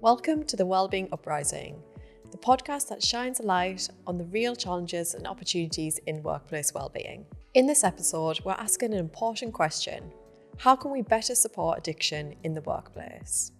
Welcome to the Wellbeing Uprising, the podcast that shines a light on the real challenges and opportunities in workplace wellbeing. In this episode, we're asking an important question: how can we better support addiction in the workplace?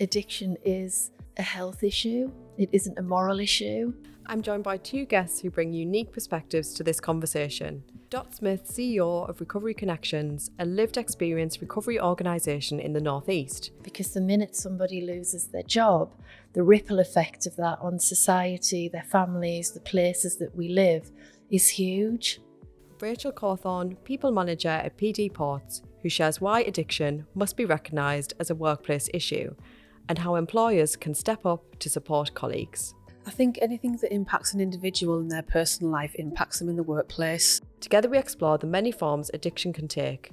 Addiction is a health issue. It isn't a moral issue. I'm joined by two guests who bring unique perspectives to this conversation. Dot Smith, CEO of Recovery Connections, a lived experience recovery organisation in the North East. Because the minute somebody loses their job, the ripple effect of that on society, their families, the places that we live is huge. Rachel Cawthorne, People Manager at PD Ports, who shares why addiction must be recognised as a workplace issue and how employers can step up to support colleagues. I think anything that impacts an individual in their personal life impacts them in the workplace. Together we explore the many forms addiction can take,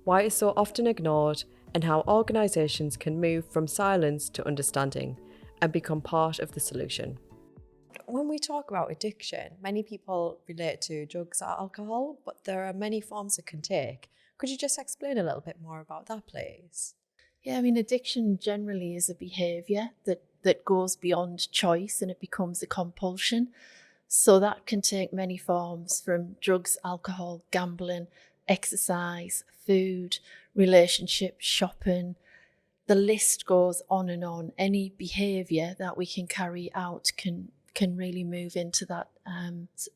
why it is so often ignored, and how organisations can move from silence to understanding and become part of the solution. When we talk about addiction, many people relate to drugs or alcohol, but there are many forms it can take. Could you just explain a little bit more about that, please? Yeah, addiction generally is a behaviour that goes beyond choice and it becomes a compulsion. So that can take many forms, from drugs, alcohol, gambling, exercise, food, relationships, shopping. The list goes on and on. Any behaviour that we can carry out can really move into that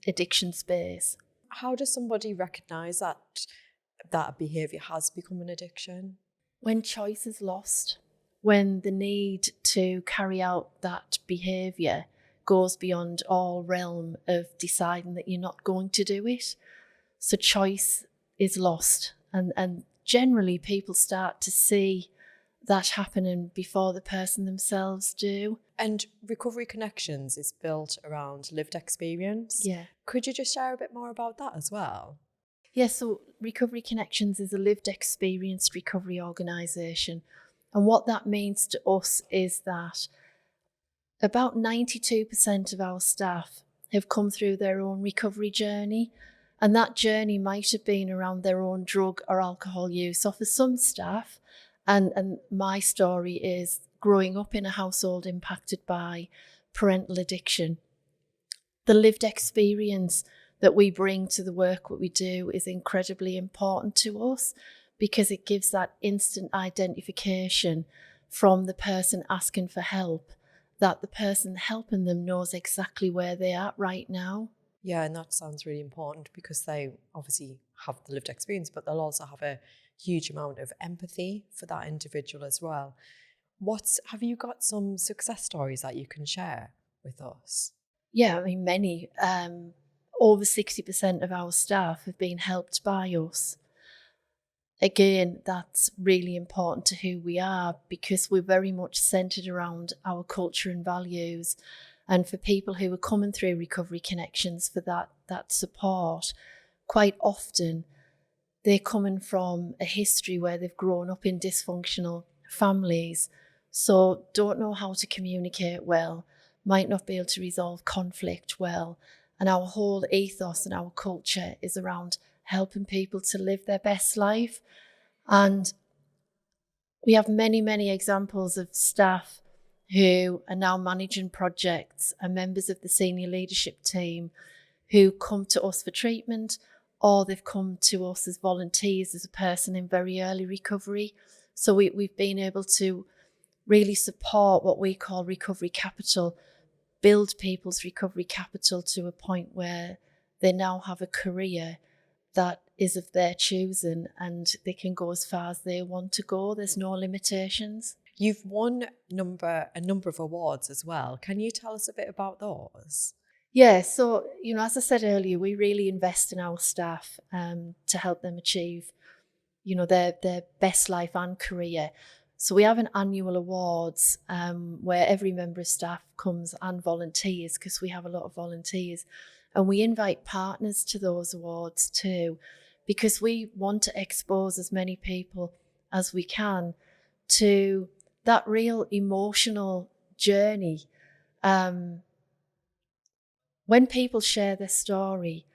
addiction space. How does somebody recognise that behaviour has become an addiction? When choice is lost, when the need to carry out that behaviour goes beyond all realm of deciding that you're not going to do it. So choice is lost. And generally people start to see that happening before the person themselves do. And Recovery Connections is built around lived experience. Yeah. Could you just share a bit more about that as well? Yeah, so Recovery Connections is a lived experience recovery organisation. And what that means to us is that about 92% of our staff have come through their own recovery journey. And that journey might have been around their own drug or alcohol use. So for some staff, and my story is growing up in a household impacted by parental addiction, the lived experience that we bring to the work that we do is incredibly important to us, because it gives that instant identification from the person asking for help, that the person helping them knows exactly where they are right now. Yeah, and that sounds really important, because they obviously have the lived experience, but they'll also have a huge amount of empathy for that individual as well. Have you got some success stories that you can share with us? Yeah, many. Over 60% of our staff have been helped by us. Again, that's really important to who we are, because we're very much centred around our culture and values. And for people who are coming through Recovery Connections for that support, quite often they're coming from a history where they've grown up in dysfunctional families, so don't know how to communicate well, might not be able to resolve conflict well. And our whole ethos and our culture is around helping people to live their best life. And we have many, many examples of staff who are now managing projects and members of the senior leadership team who come to us for treatment, or they've come to us as volunteers as a person in very early recovery. So we've been able to really support what we call recovery capital, build people's recovery capital to a point where they now have a career that is of their choosing and they can go as far as they want to go. There's no limitations. You've won a number of awards as well. Can you tell us a bit about those? Yeah, so, as I said earlier, we really invest in our staff to help them achieve, their best life and career. So we have an annual awards where every member of staff comes and volunteers, because we have a lot of volunteers. And we invite partners to those awards too, because we want to expose as many people as we can to that real emotional journey. When people share their story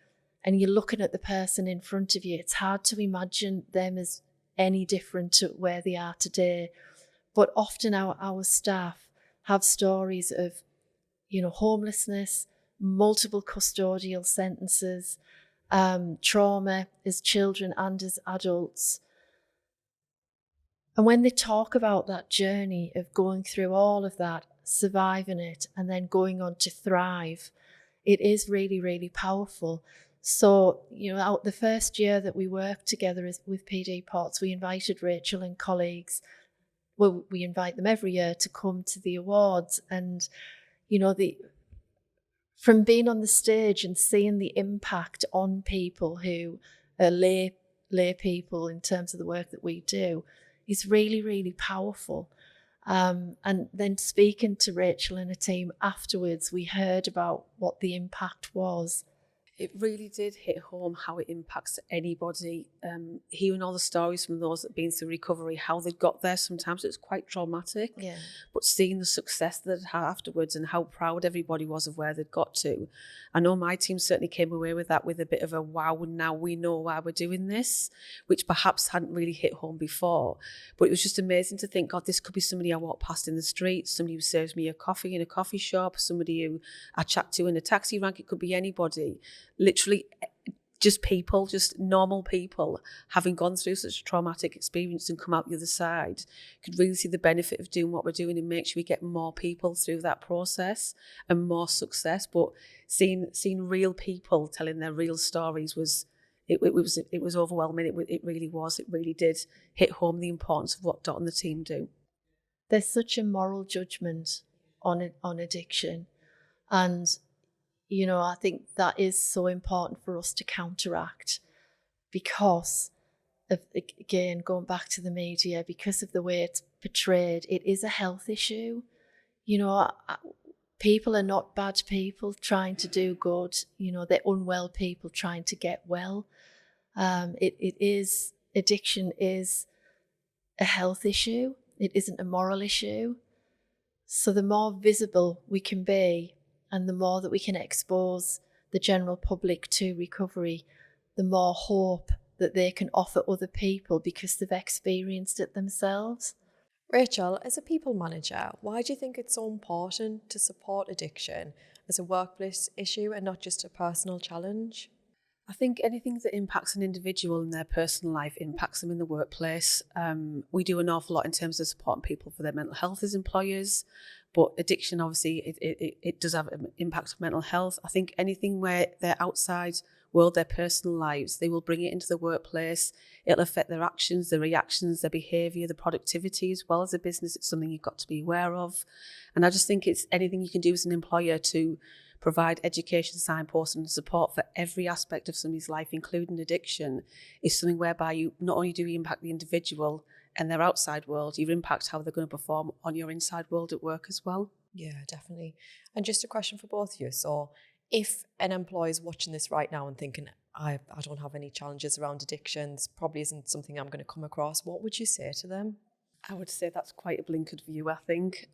and you're looking at the person in front of you, it's hard to imagine them as any different to where they are today. But often our staff have stories of, homelessness, multiple custodial sentences, trauma as children and as adults. And when they talk about that journey of going through all of that, surviving it, and then going on to thrive, it is really, really powerful. So, out the first year that we worked together with PD Pots, we invited Rachel and colleagues. Well, we invite them every year to come to the awards. And, from being on the stage and seeing the impact on people who are lay people in terms of the work that we do is really, really powerful. And then speaking to Rachel and her team afterwards, we heard about what the impact was. It really did hit home how it impacts anybody. Hearing all the stories from those that have been through recovery, how they got there, sometimes it's quite traumatic. Yeah. But seeing the success that they had afterwards and how proud everybody was of where they'd got to. I know my team certainly came away with that with a bit of a wow, and now we know why we're doing this, which perhaps hadn't really hit home before. But it was just amazing to think, God, this could be somebody I walk past in the street, somebody who serves me a coffee in a coffee shop, somebody who I chat to in a taxi rank. It could be anybody. Literally just people, just normal people having gone through such a traumatic experience and come out the other side could really see the benefit of doing what we're doing and make sure we get more people through that process and more success. But seeing real people telling their real stories was overwhelming. It really was. It really did hit home the importance of what Dot and the team do. There's such a moral judgment on addiction, and I think that is so important for us to counteract because of, again, going back to the media, because of the way it's portrayed, it is a health issue. People are not bad people trying to do good. They're unwell people trying to get well. Addiction is a health issue. It isn't a moral issue. So the more visible we can be, and the more that we can expose the general public to recovery, the more hope that they can offer other people because they've experienced it themselves. Rachel, as a people manager, why do you think it's so important to support addiction as a workplace issue and not just a personal challenge? I think anything that impacts an individual in their personal life impacts them in the workplace. We do an awful lot in terms of supporting people for their mental health as employers, but addiction, obviously, it does have an impact on mental health. I think anything where their outside world, their personal lives, they will bring it into the workplace. It'll affect their actions, their reactions, their behaviour, the productivity as well as a business. It's something you've got to be aware of. And I just think it's anything you can do as an employer to provide education, signposts and support for every aspect of somebody's life, including addiction, is something whereby you not only do you impact the individual and their outside world, you impact how they're going to perform on your inside world at work as well. Yeah, definitely. And just a question for both of you. So if an employee is watching this right now and thinking, I don't have any challenges around addictions, probably isn't something I'm going to come across, what would you say to them? I would say that's quite a blinkered view, I think.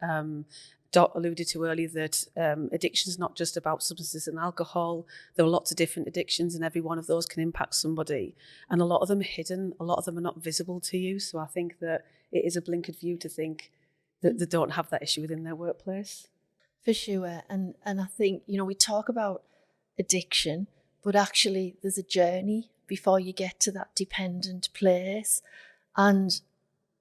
Dot alluded to earlier that addiction is not just about substances and alcohol. There are lots of different addictions and every one of those can impact somebody. And a lot of them are hidden. A lot of them are not visible to you. So I think that it is a blinkered view to think that they don't have that issue within their workplace. For sure. And I think, we talk about addiction, but actually there's a journey before you get to that dependent place. And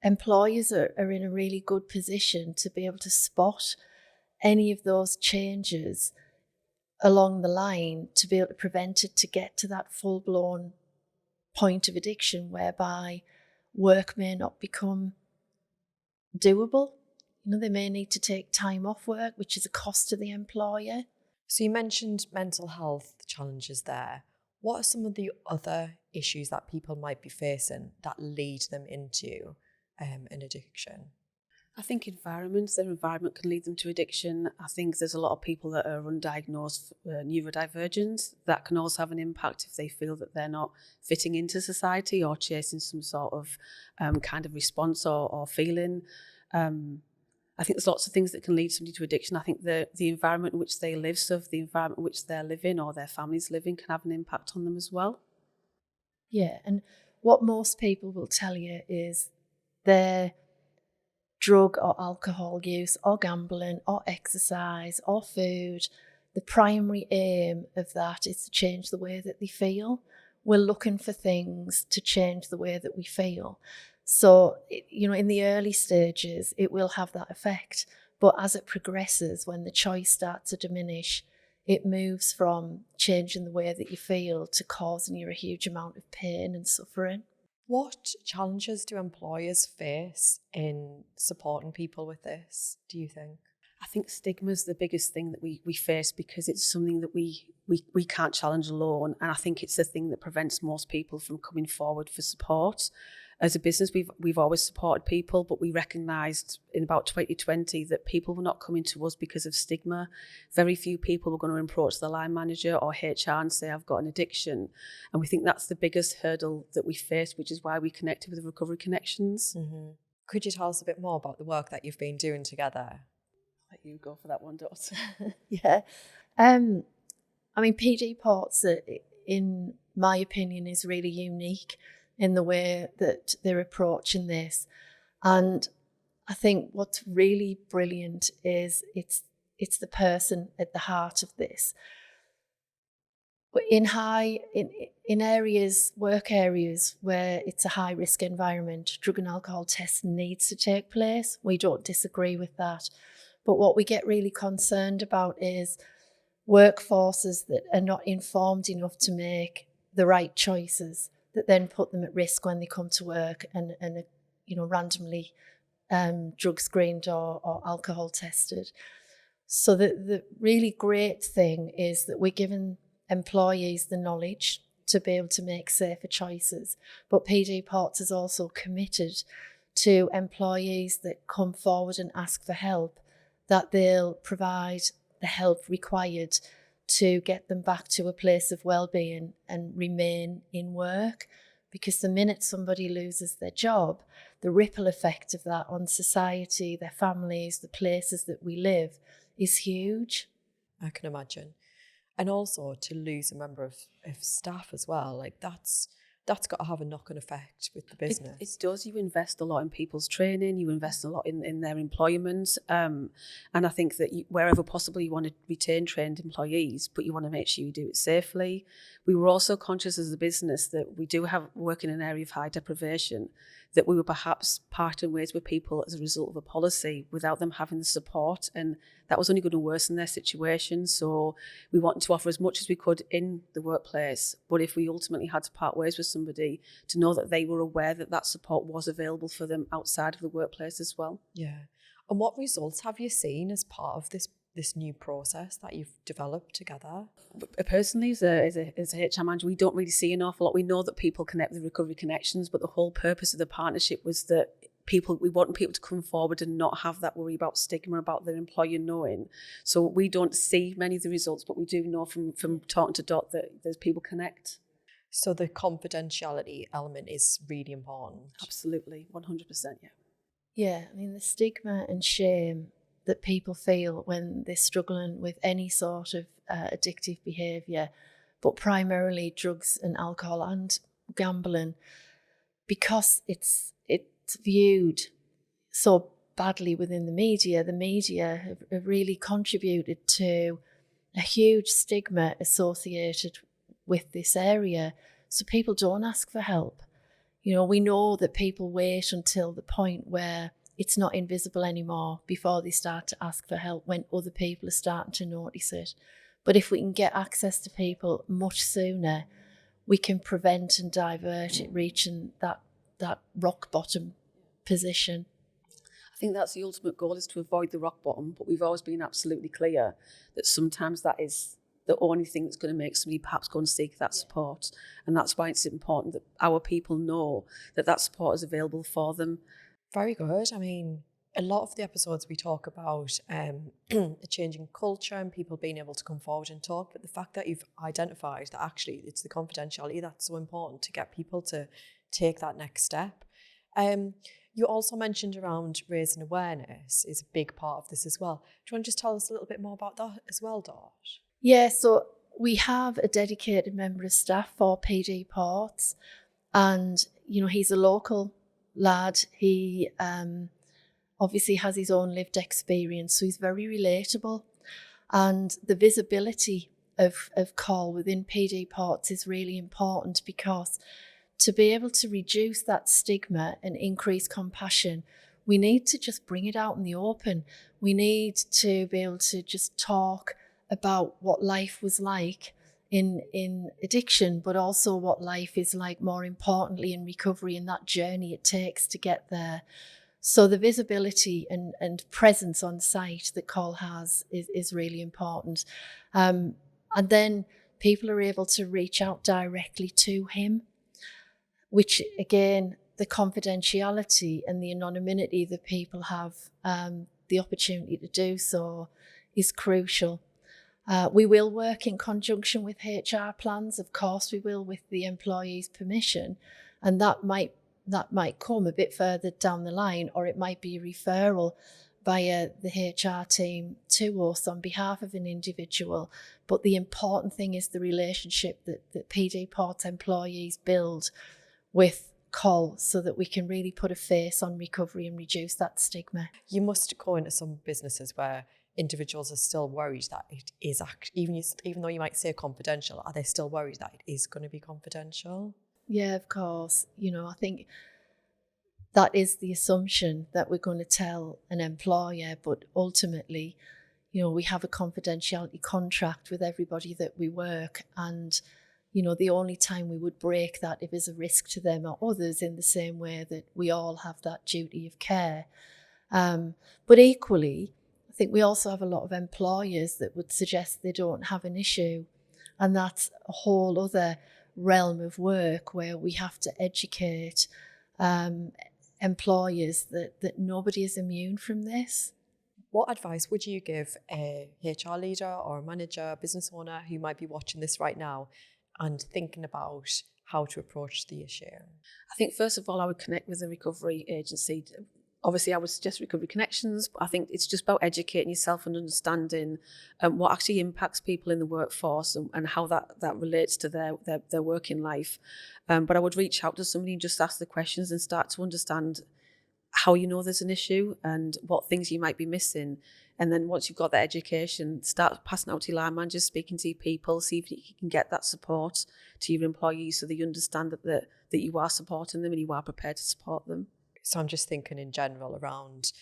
employers are in a really good position to be able to spot any of those changes along the line to be able to prevent it to get to that full-blown point of addiction whereby work may not become doable. They may need to take time off work, which is a cost to the employer. So you mentioned mental health challenges there. What are some of the other issues that people might be facing that lead them into an addiction? I think their environment can lead them to addiction. I think there's a lot of people that are undiagnosed neurodivergent. That can also have an impact if they feel that they're not fitting into society or chasing some sort of kind of response or feeling. I think there's lots of things that can lead somebody to addiction. I think the environment in which they live, so if the environment in which they're living or their family's living can have an impact on them as well. Yeah, and what most people will tell you is their drug or alcohol use or gambling or exercise or food, the primary aim of that is to change the way that they feel. We're looking for things to change the way that we feel. So, in the early stages, it will have that effect. But as it progresses, when the choice starts to diminish, it moves from changing the way that you feel to causing you a huge amount of pain and suffering. What challenges do employers face in supporting people with this, do you think? I think stigma is the biggest thing that we face, because it's something that we can't challenge alone. And I think it's the thing that prevents most people from coming forward for support. As a business, we've always supported people, but we recognised in about 2020 that people were not coming to us because of stigma. Very few people were going to approach the line manager or HR and say, I've got an addiction. And we think that's the biggest hurdle that we face, which is why we connected with the Recovery Connections. Mm-hmm. Could you tell us a bit more about the work that you've been doing together? Let you go for that one, Dot. Yeah. PD Ports, in my opinion, is really unique in the way that they're approaching this. And I think what's really brilliant is it's the person at the heart of this. In work areas where it's a high risk environment, drug and alcohol tests needs to take place. We don't disagree with that. But what we get really concerned about is workforces that are not informed enough to make the right choices, that then put them at risk when they come to work and randomly drug screened or alcohol tested. So the really great thing is that we're giving employees the knowledge to be able to make safer choices. But PD Ports is also committed to employees that come forward and ask for help, that they'll provide the help required to get them back to a place of well-being and remain in work. Because the minute somebody loses their job, the ripple effect of that on society, their families, the places that we live is huge. I can imagine. And also to lose a member of staff as well, like that's got to have a knock-on effect with the business. It does. You invest a lot in people's training, you invest a lot in their employment. And I think that wherever possible, you want to retain trained employees, but you want to make sure you do it safely. We were also conscious as a business that we do have work in an area of high deprivation, that we were perhaps parting ways with people as a result of a policy without them having the support, and that was only going to worsen their situation. So we wanted to offer as much as we could in the workplace, but if we ultimately had to part ways with somebody, to know that they were aware that that support was available for them outside of the workplace as well. Yeah. And what results have you seen as part of this new process that you've developed together? Personally, as a HR manager, we don't really see an awful lot. We know that people connect with Recovery Connections, but the whole purpose of the partnership was that we want people to come forward and not have that worry about stigma, about their employer knowing. So we don't see many of the results, but we do know from talking to Dot that there's people connect. So the confidentiality element is really important. Absolutely, 100%, yeah. Yeah, the stigma and shame that people feel when they're struggling with any sort of addictive behaviour, but primarily drugs and alcohol and gambling, because it's viewed so badly within the media have really contributed to a huge stigma associated with this area. So people don't ask for help. We know that people wait until the point where it's not invisible anymore before they start to ask for help, when other people are starting to notice it. But if we can get access to people much sooner, we can prevent and divert it reaching that rock bottom position. I think that's the ultimate goal, is to avoid the rock bottom, but we've always been absolutely clear that sometimes that is the only thing that's going to make somebody perhaps go and seek that support. And that's why it's important that our people know that support is available for them. Very good. A lot of the episodes we talk about a changing culture and people being able to come forward and talk, but the fact that you've identified that actually it's the confidentiality that's so important to get people to take that next step. You also mentioned around raising awareness is a big part of this as well. Do you want to just tell us a little bit more about that as well, Dot? Yeah, so we have a dedicated member of staff for PD Ports, and he's a local lad. He obviously has his own lived experience, so he's very relatable. And the visibility of Col within PD Ports is really important, because to be able to reduce that stigma and increase compassion, we need to just bring it out in the open. We need to be able to just talk about what life was like in addiction, but also what life is like, more importantly, in recovery, and that journey it takes to get there. So the visibility and presence on site that Col has is really important. And then people are able to reach out directly to him, which again, the confidentiality and the anonymity that people have the opportunity to do so is crucial. We will work in conjunction with HR plans, of course we will, with the employee's permission, and that might come a bit further down the line, or it might be a referral via the HR team to us on behalf of an individual. But the important thing is the relationship that PD Port employees build with Col, so that we can really put a face on recovery and reduce that stigma. You must go into some businesses where individuals are still worried that it is, even though you might say confidential, are they still worried that it is going to be confidential? Yeah, of course. I think that is the assumption, that we're going to tell an employer, but ultimately, we have a confidentiality contract with everybody that we work, and the only time we would break that if there's a risk to them or others, in the same way that we all have that duty of care. But equally, I think we also have a lot of employers that would suggest they don't have an issue. And that's a whole other realm of work where we have to educate employers that nobody is immune from this. What advice would you give a HR leader or a manager, business owner who might be watching this right now and thinking about how to approach the issue? I think first of all, I would connect with a recovery agency. Obviously, I would suggest Recovery Connections, but I think it's just about educating yourself and understanding what actually impacts people in the workforce and how that relates to their working life. But I would reach out to somebody and just ask the questions and start to understand how you know there's an issue and what things you might be missing. And then once you've got that education, start passing out to your line managers, speaking to your people, see if you can get that support to your employees so that you understand that you are supporting them and you are prepared to support them. So I'm just thinking in general around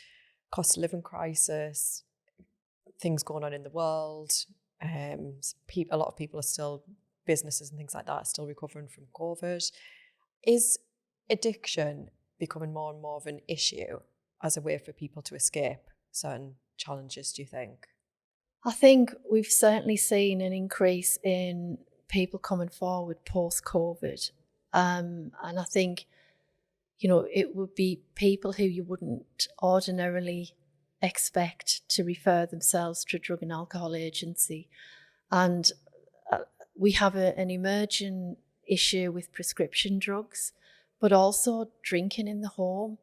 cost of living crisis, things going on in the world. A lot of people are still, businesses and things like that, are still recovering from COVID. Is addiction becoming more and more of an issue as a way for people to escape certain challenges, do you think? I think we've certainly seen an increase in people coming forward post-COVID. And I think, it would be people who you wouldn't ordinarily expect to refer themselves to a drug and alcohol agency. And we have an emerging issue with prescription drugs, but also drinking in the home.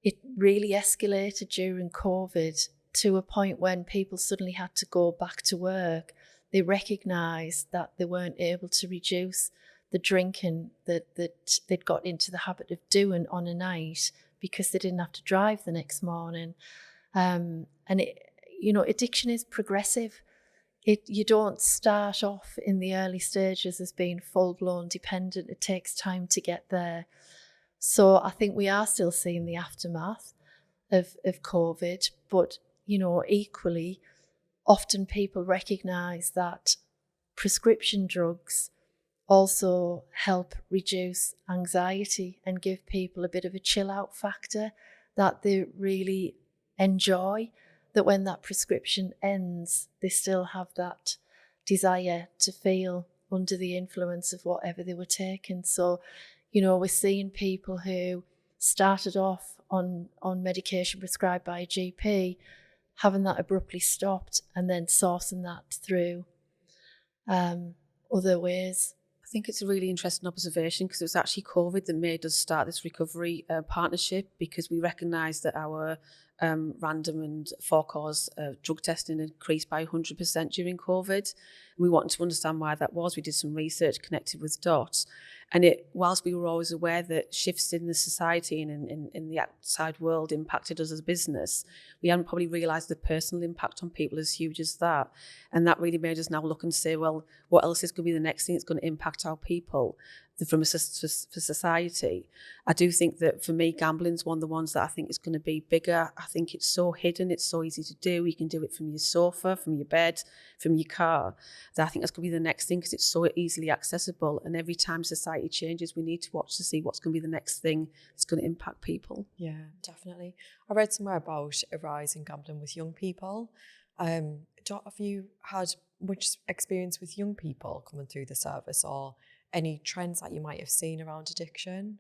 It really escalated during COVID to a point when people suddenly had to go back to work. They recognised that they weren't able to reduce the drinking that they'd got into the habit of doing on a night because they didn't have to drive the next morning. And addiction is progressive. You don't start off in the early stages as being full-blown dependent. It takes time to get there. So I think we are still seeing the aftermath of COVID, but equally, often people recognise that prescription drugs also help reduce anxiety and give people a bit of a chill out factor that they really enjoy, that when that prescription ends, they still have that desire to feel under the influence of whatever they were taking. So, we're seeing people who started off on medication prescribed by a GP, having that abruptly stopped and then sourcing that through other ways. I think it's a really interesting observation because it was actually COVID that made us start this recovery partnership, because we recognised that our random and for-cause drug testing increased by 100% during COVID. And we wanted to understand why that was. We did some research connected with DOT. And whilst we were always aware that shifts in the society and in the outside world impacted us as a business, we hadn't probably realised the personal impact on people as huge as that. And that really made us now look and say, well, what else is going to be the next thing that's going to impact our people for society? I do think that for me, gambling's one of the ones that I think is going to be bigger. I think it's so hidden, it's so easy to do. You can do it from your sofa, from your bed, from your car. That I think that's going to be the next thing because it's so easily accessible. And every time society changes, we need to watch to see what's going to be the next thing that's going to impact people. Yeah, definitely. I read somewhere about a rise in gambling with young people. Have you had much experience with young people coming through the service, or any trends that you might have seen around addiction?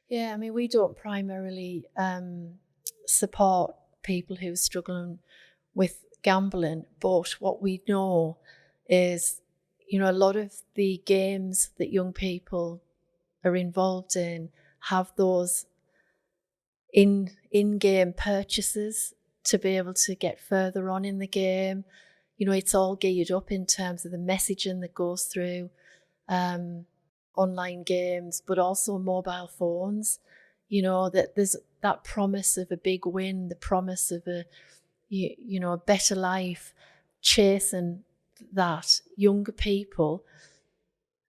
Yeah, I mean, we don't primarily support people who are struggling with gambling, but what we know is, a lot of the games that young people are involved in have those in-game purchases to be able to get further on in the game. It's all geared up in terms of the messaging that goes through online games, but also mobile phones. That there's that promise of a big win, the promise of a better life, chasing that. Younger people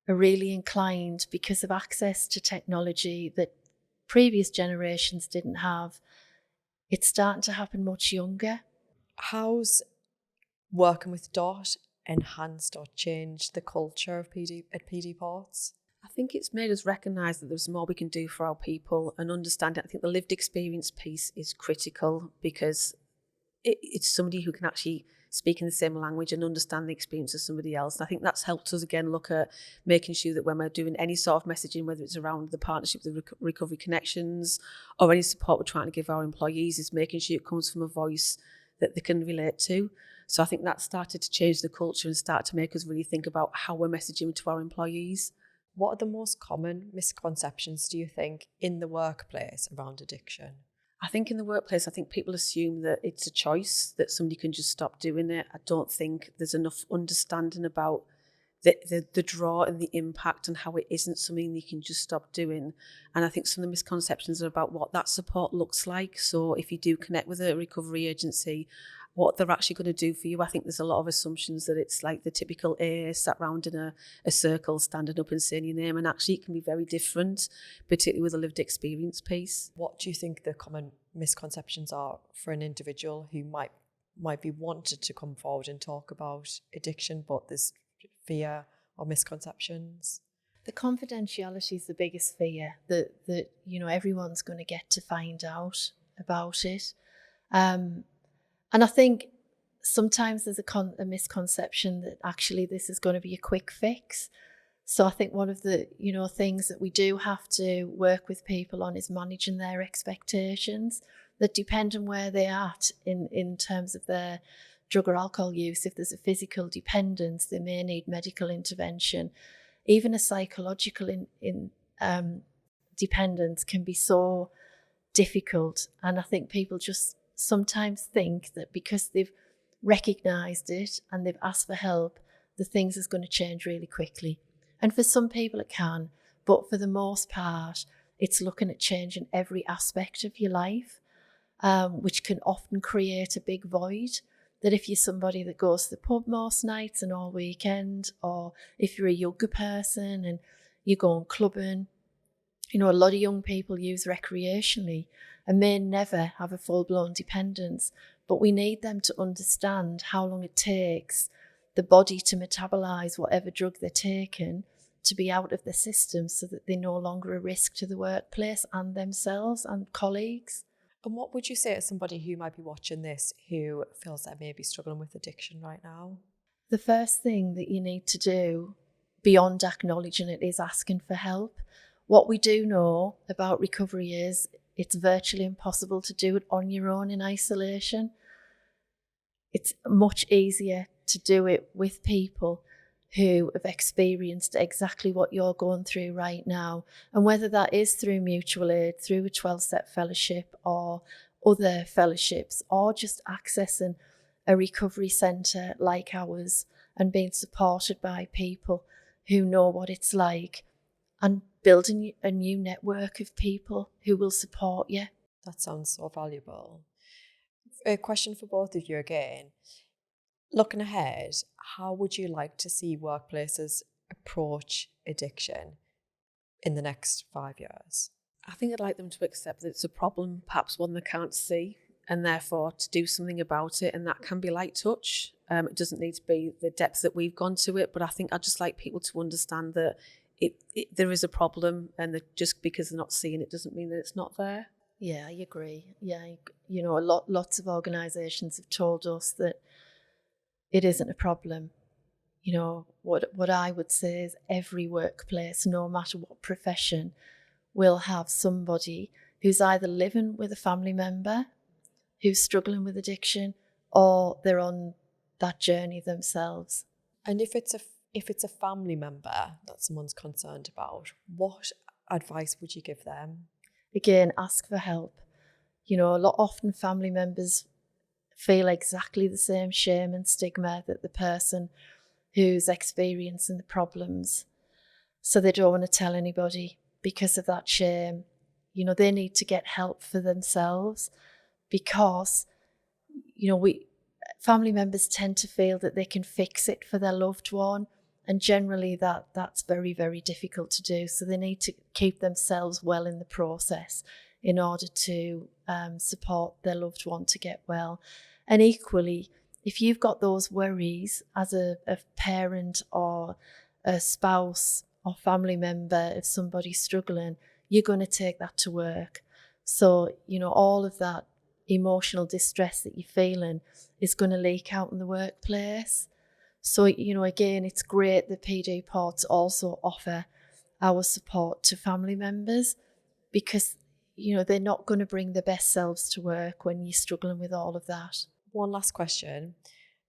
are really inclined, because of access to technology that previous generations didn't have. It's starting to happen much younger. How's working with DOT enhanced or changed the culture of PD Ports? I think it's made us recognise that there's more we can do for our people and understand it. I think the lived experience piece is critical because it's somebody who can actually speak in the same language and understand the experience of somebody else. And I think that's helped us again look at making sure that when we're doing any sort of messaging, whether it's around the partnership with the Recovery Connections or any support we're trying to give our employees, is making sure it comes from a voice that they can relate to. So I think that started to change the culture and start to make us really think about how we're messaging to our employees. What are the most common misconceptions, do you think, in the workplace around addiction? I think in the workplace, I think people assume that it's a choice, that somebody can just stop doing it. I don't think there's enough understanding about the draw and the impact and how it isn't something you can just stop doing. And I think some of the misconceptions are about what that support looks like. So if you do connect with a recovery agency, what they're actually going to do for you. I think there's a lot of assumptions that it's like the typical AA sat around in a circle, standing up and saying your name, and actually it can be very different, particularly with a lived experience piece. What do you think the common misconceptions are for an individual who might be wanted to come forward and talk about addiction, but there's fear or misconceptions? The confidentiality is the biggest fear, that everyone's going to get to find out about it. And I think sometimes there's a misconception that actually this is going to be a quick fix. So I think one of the things that we do have to work with people on is managing their expectations, that depend on where they're at in terms of their drug or alcohol use. If there's a physical dependence, they may need medical intervention. Even a psychological dependence can be so difficult. And I think people just sometimes think that because they've recognised it and they've asked for help, the things is going to change really quickly. And for some people it can, but for the most part, it's looking at changing every aspect of your life, which can often create a big void. That if you're somebody that goes to the pub most nights and all weekend, or if you're a younger person and you're going clubbing, a lot of young people use recreationally and may never have a full-blown dependence, but we need them to understand how long it takes the body to metabolise whatever drug they're taking to be out of the system, so that they're no longer a risk to the workplace and themselves and colleagues. And what would you say to somebody who might be watching this who feels they may be struggling with addiction right now? The first thing that you need to do, beyond acknowledging it, is asking for help. What we do know about recovery is it's virtually impossible to do it on your own in isolation. It's much easier to do it with people who have experienced exactly what you're going through right now. And whether that is through mutual aid, through a 12-step fellowship, or other fellowships, or just accessing a recovery centre like ours and being supported by people who know what it's like, and building a new network of people who will support you. That sounds so valuable. A question for both of you again. Looking ahead, how would you like to see workplaces approach addiction in the next 5 years? I think I'd like them to accept that it's a problem, perhaps one they can't see, and therefore to do something about it. And that can be light touch. It doesn't need to be the depth that we've gone to it, but I think I'd just like people to understand that there is a problem, and that just because they're not seeing it doesn't mean that it's not there. Yeah, I agree. Yeah, lots of organisations have told us that it isn't a problem. What I would say is every workplace, no matter what profession, will have somebody who's either living with a family member who's struggling with addiction, or they're on that journey themselves. And if it's a family member that someone's concerned about, what advice would you give them? Again, ask for help. Often family members feel exactly the same shame and stigma that the person who's experiencing the problems. So they don't want to tell anybody because of that shame. They need to get help for themselves, because, family members tend to feel that they can fix it for their loved one. And generally that's very, very difficult to do. So they need to keep themselves well in the process in order to support their loved one to get well. And equally, if you've got those worries as a parent or a spouse or family member of somebody struggling, you're going to take that to work. So, all of that emotional distress that you're feeling is going to leak out in the workplace. So, again, it's great that PD Ports also offer our support to family members, because, they're not going to bring their best selves to work when you're struggling with all of that. One last question.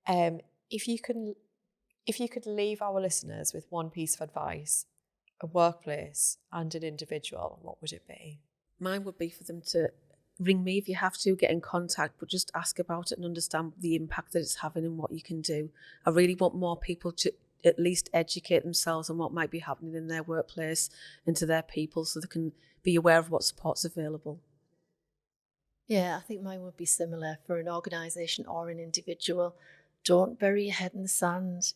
If you could leave our listeners with one piece of advice, a workplace and an individual, what would it be? Mine would be for them to ring me if you have to, get in contact, but just ask about it and understand the impact that it's having and what you can do. I really want more people to at least educate themselves on what might be happening in their workplace and to their people, so they can be aware of what support's available. Yeah, I think mine would be similar for an organisation or an individual. Don't bury your head in the sand.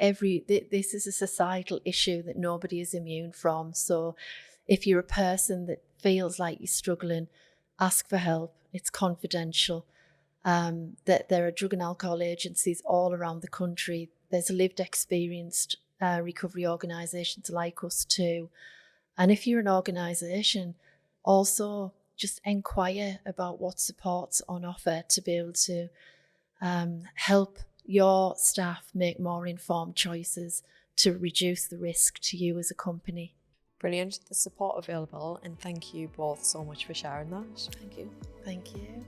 This is a societal issue that nobody is immune from. So if you're a person that feels like you're struggling, ask for help. It's confidential. That there are drug and alcohol agencies all around the country. There's lived experienced recovery organisations like us too. And if you're an organisation, also just inquire about what support's on offer to be able to help your staff make more informed choices to reduce the risk to you as a company. Brilliant. The support available, and thank you both so much for sharing that. Thank you. Thank you.